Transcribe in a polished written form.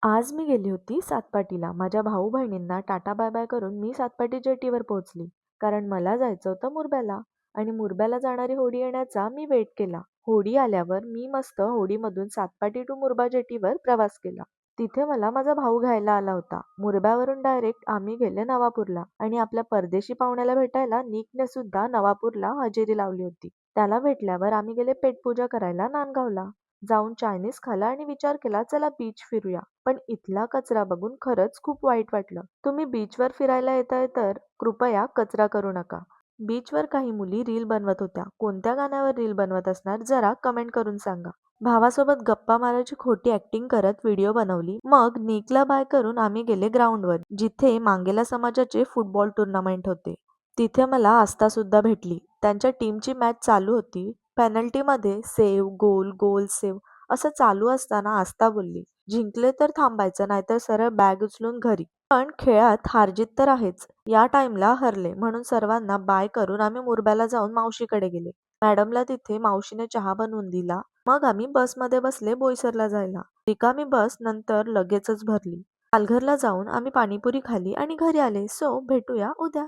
आज मी गेली होती सातपाटीला. माझ्या भाऊ-बहिणींना टाटा बाय-बाय करून मी सातपाटी जेटीवर पोहोचली. कारण मला जायचं होतं मुरब्याला आणि मुरब्याला जाणारी होडी येण्याचा मी वेट केला. होडी आल्यावर मी मस्त होडीमधून सातपाटी टू मुरबा जेटीवर प्रवास केला. तिथे मला माझा भाऊ घ्यायला आला होता. मुरब्यावरून डायरेक्ट आम्ही गेले नवापूरला आणि आपल्या परदेशी पाहुण्याला भेटायला निकने सुद्धा नवापूरला हजेरी लावली होती. त्याला भेटल्यावर आम्ही गेले पेटपूजा करायला नांदगावला. जाऊन चायनीज खाल्ला आणि विचार केला चला बीच फिरूया. पण इथला कचरा बघून खरंच खूप वाईट वाटलं. तुम्ही बीचवर फिरायला येताय तर कृपया कचरा करू नका. बीचवर काही मुली रील बनवत होत्या. कोणत्या गाण्यावर रील बनवत असणार जरा कमेंट करून सांगा. भावासोबत गप्पा मारायची खोटी ऍक्टिंग करत व्हिडिओ बनवली. मग निकला बाय करून आम्ही गेले ग्राउंडवर, जिथे मांगेला समाजाचे फुटबॉल टुर्नामेंट होते. तिथे मला आस्था सुद्धा भेटली. त्यांच्या टीमची मॅच चालू होती. पेनल्टीमध्ये सेव्ह, गोल, गोल, सेव्ह असं चालू असताना आस्था बोलली, जिंकले तर थांबायचं नाहीतर सरळ बॅग उचलून घरी. पण खेळात हारजीत तर आहेच. या टाइमला हरले म्हणून सर्वांना बाय करून आम्ही मुरब्याला जाऊन मावशीकडे गेले. मॅडमला तिथे मावशीने चहा बनवून दिला. मग आम्ही बसमध्ये बसले बोईसरला जायला. रिकामी बस नंतर लगेचच भरली. पालघरला जाऊन आम्ही पाणीपुरी खाल्ली आणि घरी आले. सो भेटूया उद्या.